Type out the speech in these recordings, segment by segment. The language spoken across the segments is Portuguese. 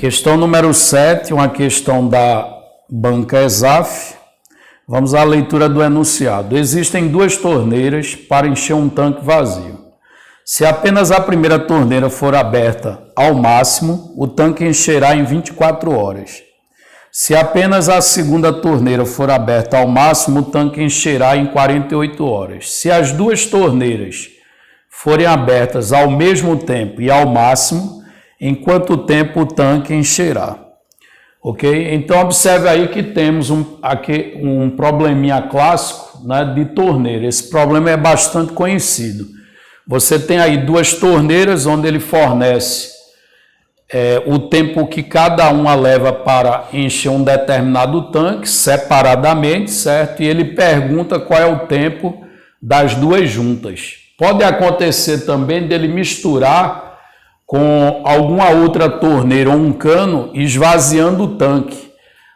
Questão número 7, uma questão da banca ESAF. Vamos à leitura do enunciado. Existem duas torneiras para encher um tanque vazio. Se apenas a primeira torneira for aberta ao máximo, o tanque encherá em 24 horas. Se apenas a segunda torneira for aberta ao máximo, o tanque encherá em 48 horas. Se as duas torneiras forem abertas ao mesmo tempo e ao máximo, em quanto tempo o tanque encherá? Ok? Então, observe aí que temos aqui um probleminha clássico, né, de torneira. Esse problema é bastante conhecido. Você tem aí duas torneiras onde ele fornece o tempo que cada uma leva para encher um determinado tanque, separadamente, certo? E ele pergunta qual é o tempo das duas juntas. Pode acontecer também dele misturar com alguma outra torneira ou um cano esvaziando o tanque.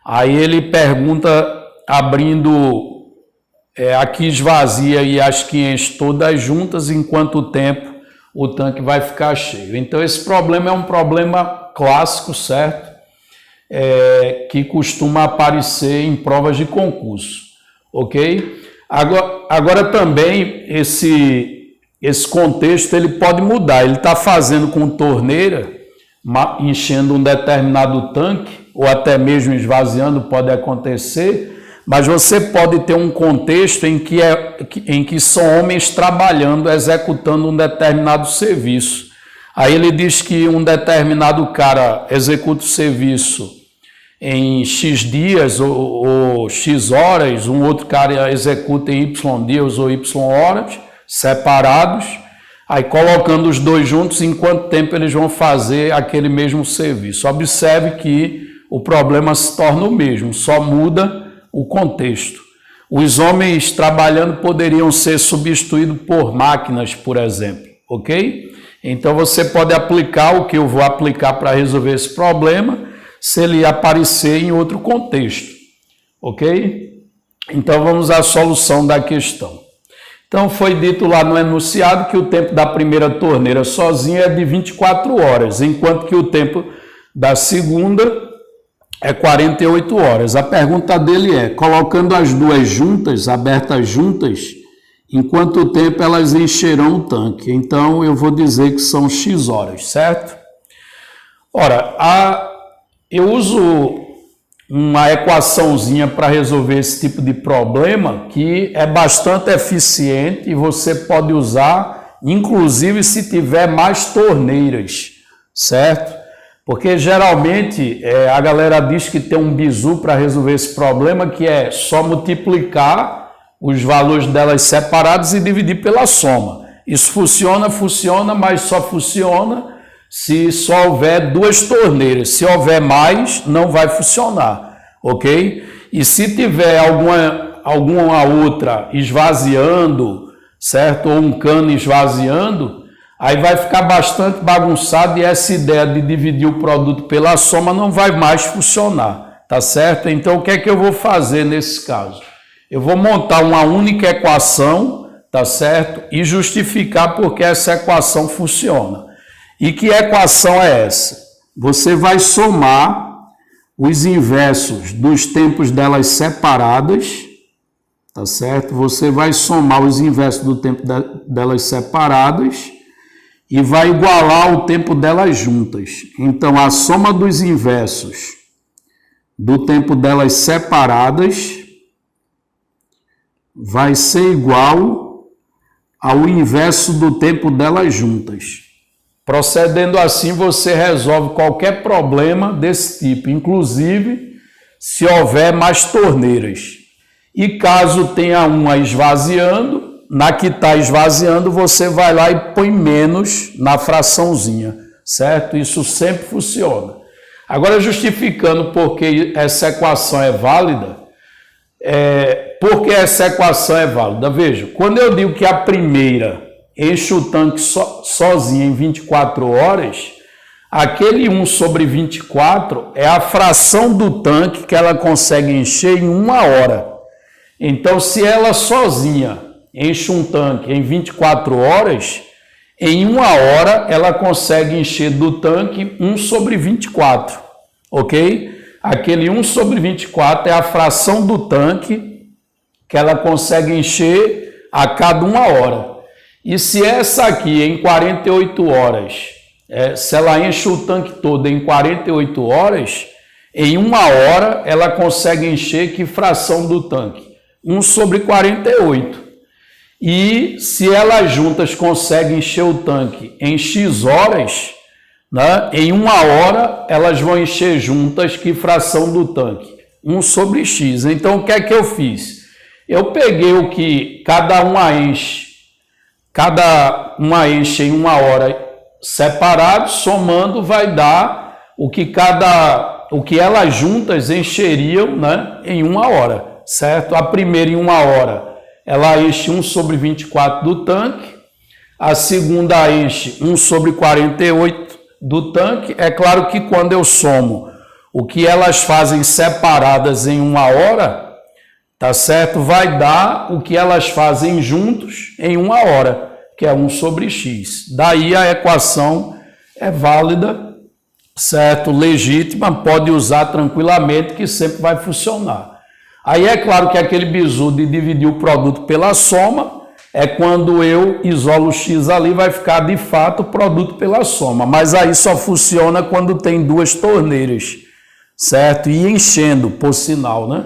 Aí ele pergunta, abrindo aqui esvazia e as que enche todas juntas, em quanto tempo o tanque vai ficar cheio. Então esse problema é um problema clássico, certo? Que costuma aparecer em provas de concurso, ok? Agora também esse contexto ele pode mudar. Ele está fazendo com torneira, enchendo um determinado tanque, ou até mesmo esvaziando, pode acontecer, mas você pode ter um contexto em que são homens trabalhando, executando um determinado serviço. Aí ele diz que um determinado cara executa o serviço em X dias ou X horas, um outro cara executa em Y dias ou Y horas, separados, aí colocando os dois juntos, em quanto tempo eles vão fazer aquele mesmo serviço. Observe que o problema se torna o mesmo, só muda o contexto. Os homens trabalhando poderiam ser substituídos por máquinas, por exemplo, ok? Então você pode aplicar o que eu vou aplicar para resolver esse problema, se ele aparecer em outro contexto, ok? Então vamos à solução da questão. Então foi dito lá no enunciado que o tempo da primeira torneira sozinha é de 24 horas, enquanto que o tempo da segunda é 48 horas. A pergunta dele é, colocando as duas juntas, abertas juntas, em quanto tempo elas encherão o tanque? Então eu vou dizer que são X horas, certo? Ora, eu uso uma equaçãozinha para resolver esse tipo de problema que é bastante eficiente e você pode usar, inclusive se tiver mais torneiras, certo? Porque geralmente a galera diz que tem um bizu para resolver esse problema, que é só multiplicar os valores delas separados e dividir pela soma. Isso funciona, mas só funciona se só houver duas torneiras. Se houver mais, não vai funcionar, ok? E se tiver alguma outra esvaziando, certo? Ou um cano esvaziando, aí vai ficar bastante bagunçado e essa ideia de dividir o produto pela soma não vai mais funcionar, tá certo? Então o que é que eu vou fazer nesse caso? Eu vou montar uma única equação, tá certo? E justificar porque essa equação funciona. E que equação é essa? Você vai somar os inversos dos tempos delas separadas, tá certo? Você vai somar os inversos do tempo delas separadas e vai igualar o tempo delas juntas. Então, a soma dos inversos do tempo delas separadas vai ser igual ao inverso do tempo delas juntas. Procedendo assim, você resolve qualquer problema desse tipo, inclusive se houver mais torneiras. E caso tenha uma esvaziando, na que está esvaziando, você vai lá e põe menos na fraçãozinha, certo? Isso sempre funciona. Agora, justificando porque essa equação é válida, porque essa equação é válida? Veja, quando eu digo que a primeira enche o tanque sozinha em 24 horas, aquele 1 sobre 24 é a fração do tanque que ela consegue encher em 1 hora. Então, se ela sozinha enche um tanque em 24 horas, em 1 hora ela consegue encher do tanque 1 sobre 24. ok? Aquele 1 sobre 24 é a fração do tanque que ela consegue encher a cada 1 hora. E se essa aqui em 48 horas, se ela enche o tanque todo em 48 horas, em 1 hora ela consegue encher que fração do tanque? 1 sobre 48. E se elas juntas conseguem encher o tanque em X horas, né, em 1 hora elas vão encher juntas que fração do tanque? 1 sobre X. Então o que é que eu fiz? Eu peguei o que cada uma enche em 1 hora separado, somando vai dar o que elas juntas encheriam, né, em 1 hora, certo? A primeira em 1 hora ela enche 1 sobre 24 do tanque, a segunda enche 1 sobre 48 do tanque. É claro que quando eu somo o que elas fazem separadas em 1 hora, tá certo? Vai dar o que elas fazem juntos em 1 hora, que é 1 sobre X. Daí a equação é válida, certo? Legítima, pode usar tranquilamente que sempre vai funcionar. Aí é claro que aquele bizu de dividir o produto pela soma é quando eu isolo o X ali, vai ficar de fato o produto pela soma. Mas aí só funciona quando tem 2 torneiras, certo? E enchendo, por sinal, né?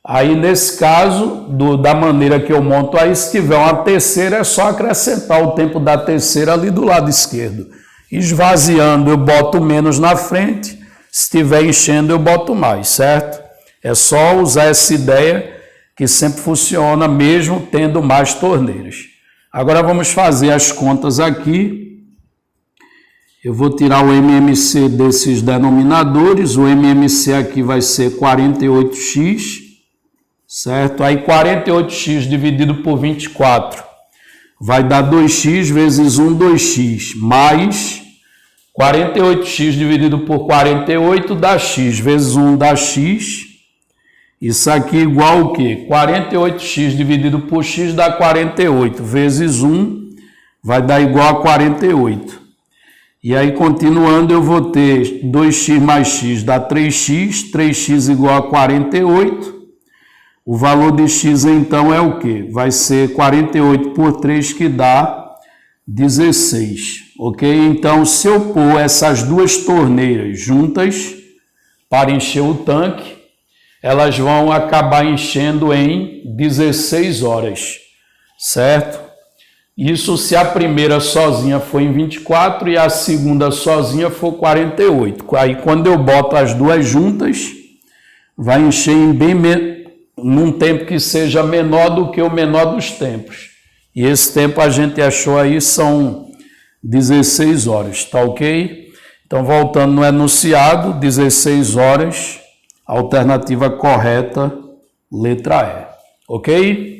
Aí nesse caso, da maneira que eu monto aí, se tiver uma terceira, é só acrescentar o tempo da terceira ali do lado esquerdo. Esvaziando, eu boto menos na frente. Se estiver enchendo, eu boto mais, certo? É só usar essa ideia que sempre funciona, mesmo tendo mais torneiras. Agora vamos fazer as contas aqui. Eu vou tirar o MMC desses denominadores. O MMC aqui vai ser 48x, certo? Aí 48x dividido por 24 vai dar 2x vezes 1, 2x, mais 48x dividido por 48 dá x, vezes 1 dá x. Isso aqui é igual o quê? 48x dividido por x dá 48, vezes 1 vai dar igual a 48. E aí, continuando, eu vou ter 2x mais x dá 3x, 3x igual a 48. O valor de x, então, é o quê? Vai ser 48 por 3, que dá 16, ok? Então, se eu pôr essas 2 torneiras juntas para encher o tanque, elas vão acabar enchendo em 16 horas, certo? Isso se a primeira sozinha for em 24 e a segunda sozinha for 48. Aí, quando eu boto as 2 juntas, vai encher em num tempo que seja menor do que o menor dos tempos. E esse tempo a gente achou aí são 16 horas, tá ok? Então, voltando no enunciado, 16 horas, alternativa correta, letra E, ok?